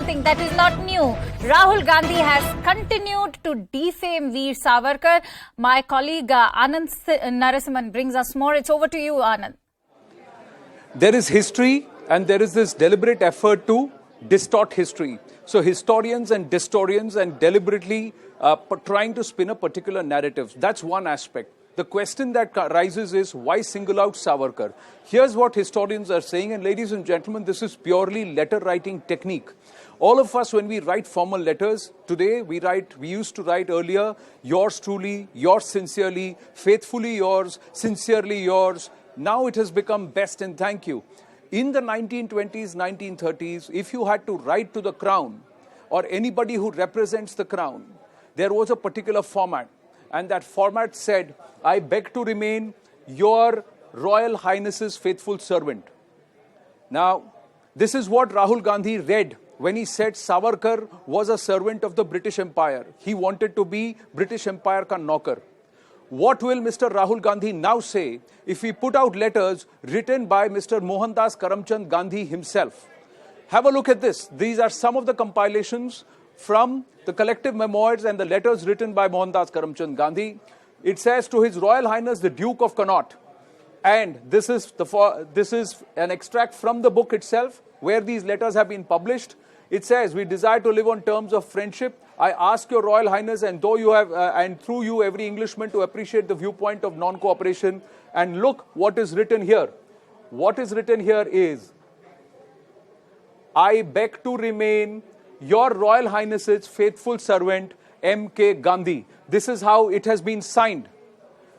something that is not new. Rahul Gandhi has continued to defame Veer Savarkar. My colleague Anand Narasimhan brings us more. It's over to you, Anand. There is history and there is this deliberate effort to distort history. So historians and historians and deliberately trying to spin a particular narrative. That's one aspect. The question that rises is, why single out Savarkar? Here's what historians are saying, and ladies and gentlemen, this is purely letter writing technique. All of us, when we write formal letters, today we used to write earlier, yours truly, yours sincerely, faithfully yours, sincerely yours. Now it has become best and thank you. In the 1920s, 1930s, if you had to write to the crown or anybody who represents the crown, there was a particular format. And that format said, I beg to remain your Royal Highness's faithful servant. Now, this is what Rahul Gandhi read when he said Savarkar was a servant of the British Empire. He wanted to be British Empire ka naukar. What will Mr. Rahul Gandhi now say if we put out letters written by Mr. Mohandas Karamchand Gandhi himself? Have a look at this. These are some of the compilations from the collective memoirs and the letters written by Mohandas Karamchand Gandhi. It says, to His Royal Highness the Duke of Connaught. And this is an extract from the book itself where these letters have been published. It says, we desire to live on terms of friendship. I ask your Royal Highness and through you every Englishman to appreciate the viewpoint of non-cooperation. And look what is written here. What is written here is, I beg to remain your Royal Highness's faithful servant, M.K. Gandhi. This is how it has been signed.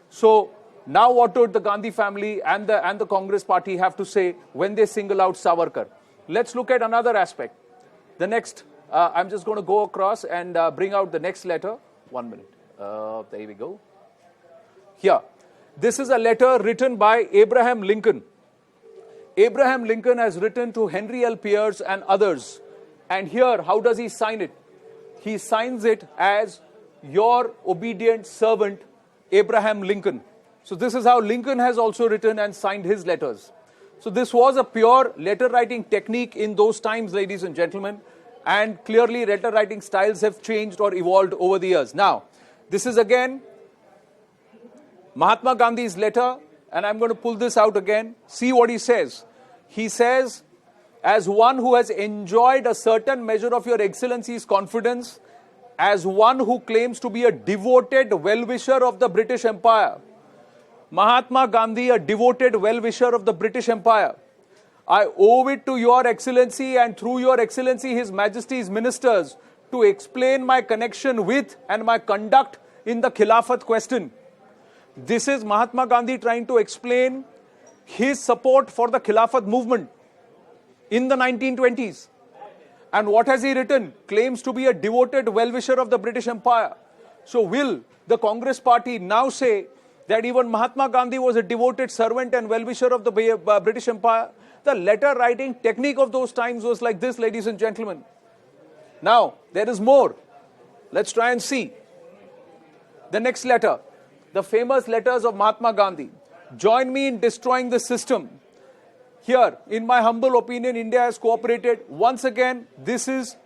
So now what would the Gandhi family and the Congress party have to say when they single out Savarkar? Let's look at another aspect. The next, I'm just going to go across and bring out the next letter. 1 minute. There we go. Here. This is a letter written by Abraham Lincoln. Abraham Lincoln has written to Henry L. Pierce and others. And here, how does he sign it? He signs it as your obedient servant, Abraham Lincoln. So this is how Lincoln has also written and signed his letters. So this was a pure letter writing technique in those times, ladies and gentlemen. And clearly letter writing styles have changed or evolved over the years. Now, this is again Mahatma Gandhi's letter. And I'm going to pull this out again. See what he says. He says, as one who has enjoyed a certain measure of your excellency's confidence, as one who claims to be a devoted well-wisher of the British Empire, Mahatma Gandhi, a devoted well-wisher of the British Empire, I owe it to your excellency and through your excellency, His Majesty's ministers, to explain my connection with and my conduct in the Khilafat question. This is Mahatma Gandhi trying to explain his support for the Khilafat movement in the 1920s. And what has he written? Claims to be a devoted well-wisher of the British Empire. So will the Congress party now say that even Mahatma Gandhi was a devoted servant and well-wisher of the British Empire? The letter writing technique of those times was like this, ladies and gentlemen. Now, there is more. Let's try and see. The next letter. The famous letters of Mahatma Gandhi. Join me in destroying the system. Here, in my humble opinion, India has cooperated. Once again, this is,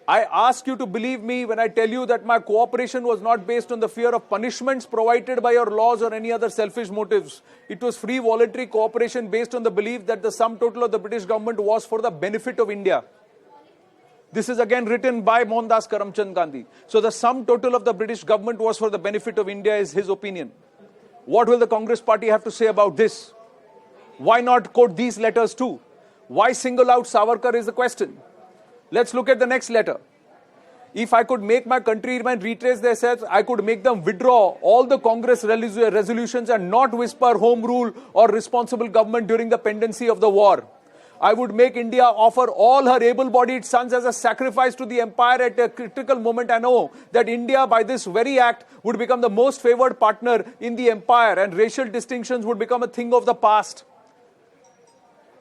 I ask you to believe me when I tell you that my cooperation was not based on the fear of punishments provided by your laws or any other selfish motives. It was free voluntary cooperation based on the belief that the sum total of the British government was for the benefit of India. This is again written by Mohandas Karamchand Gandhi. So the sum total of the British government was for the benefit of India is his opinion. What will the Congress party have to say about this? Why not quote these letters too? Why single out Savarkar is the question. Let's look at the next letter. If I could make my countrymen retrace their steps, I could make them withdraw all the Congress resolutions and not whisper home rule or responsible government during the pendency of the war. I would make India offer all her able-bodied sons as a sacrifice to the empire at a critical moment. I know that India, by this very act, would become the most favored partner in the empire and racial distinctions would become a thing of the past.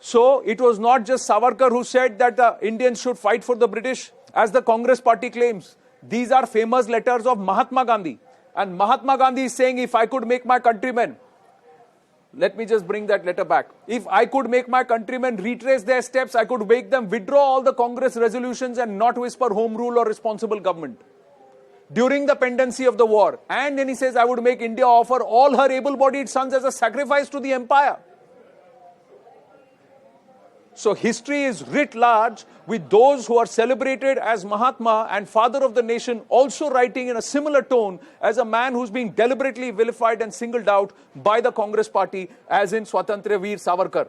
So it was not just Savarkar who said that the Indians should fight for the British, as the Congress party claims. These are famous letters of Mahatma Gandhi. And Mahatma Gandhi is saying, if I could make my countrymen Let me just bring that letter back. If I could make my countrymen retrace their steps, I could make them withdraw all the Congress resolutions and not whisper home rule or responsible government during the pendency of the war. And then he says, I would make India offer all her able-bodied sons as a sacrifice to the empire. So history is writ large with those who are celebrated as Mahatma and father of the nation also writing in a similar tone as a man who's being deliberately vilified and singled out by the Congress party, as in Swatantra Veer Savarkar.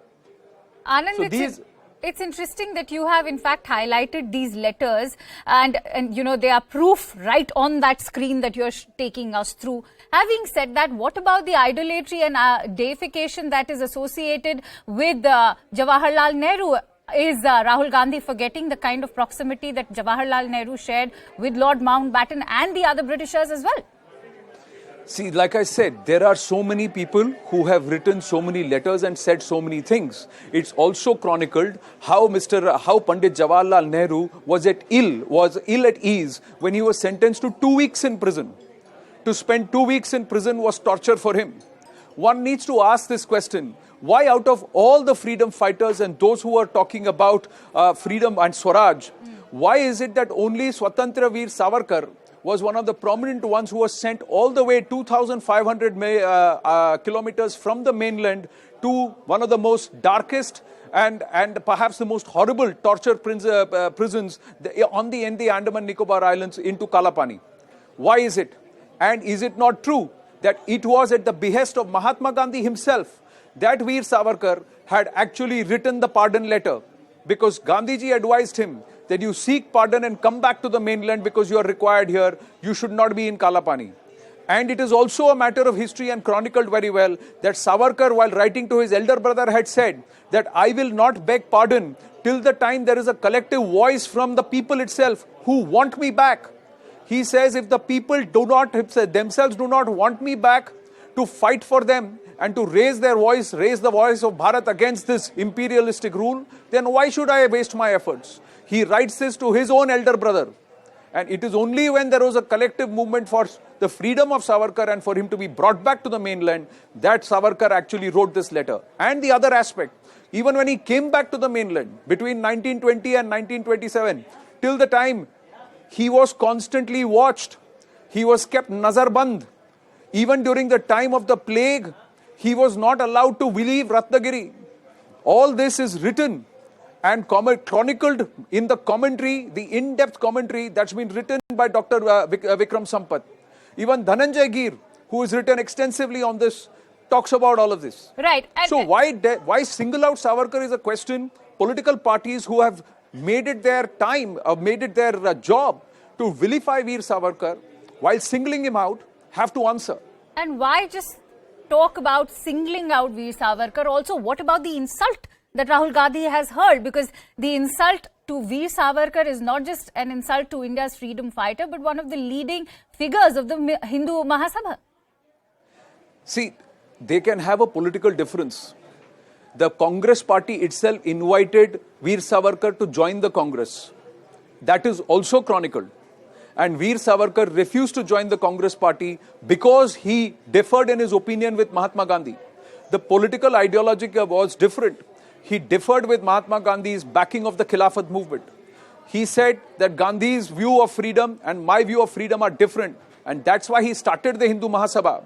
Anand, So it's interesting that you have in fact highlighted these letters and you know, they are proof right on that screen that you're taking us through. Having said that, what about the idolatry and deification that is associated with Jawaharlal Nehru? Is Rahul Gandhi forgetting the kind of proximity that Jawaharlal Nehru shared with Lord Mountbatten and the other Britishers as well? See, like I said, there are so many people who have written so many letters and said so many things. It's also chronicled how Pandit Jawaharlal Nehru was ill at ease when he was sentenced to 2 weeks in prison. To spend 2 weeks in prison was torture for him. One needs to ask this question: why, out of all the freedom fighters and those who are talking about freedom and Swaraj, why is it that only Swatantra Veer Savarkar was one of the prominent ones who was sent all the way 2,500 kilometers from the mainland to one of the most darkest and perhaps the most horrible torture prisons in the Andaman Nicobar Islands into Kalapani? Why is it? And is it not true that it was at the behest of Mahatma Gandhi himself that Veer Savarkar had actually written the pardon letter? Because Gandhiji advised him that you seek pardon and come back to the mainland because you are required here. You should not be in Kalapani. And it is also a matter of history and chronicled very well that Savarkar, while writing to his elder brother, had said that I will not beg pardon till the time there is a collective voice from the people itself who want me back. He says if the people themselves do not want me back to fight for them and to raise the voice of Bharat against this imperialistic rule, then why should I waste my efforts? He writes this to his own elder brother. And it is only when there was a collective movement for the freedom of Savarkar and for him to be brought back to the mainland that Savarkar actually wrote this letter. And the other aspect, even when he came back to the mainland between 1920 and 1927, till the time he was constantly watched, he was kept nazarband. Even during the time of the plague, he was not allowed to leave Ratnagiri. All this is written and chronicled in the commentary, the in-depth commentary that's been written by Dr. Vikram Sampath. Even Dhananjay Gir, who has written extensively on this, talks about all of this. Right. So why single out Savarkar is a question political parties who have made it their time, made it their job to vilify Veer Savarkar while singling him out have to answer. And why just talk about singling out Veer Savarkar? Also, what about the insult that Rahul Gandhi has heard? Because the insult to Veer Savarkar is not just an insult to India's freedom fighter, but one of the leading figures of the Hindu Mahasabha. See, they can have a political difference. The Congress party itself invited Veer Savarkar to join the Congress. That is also chronicled. And Veer Savarkar refused to join the Congress party because he differed in his opinion with Mahatma Gandhi. The political ideology was different. He differed with Mahatma Gandhi's backing of the Khilafat movement. He said that Gandhi's view of freedom and my view of freedom are different. And that's why he started the Hindu Mahasabha.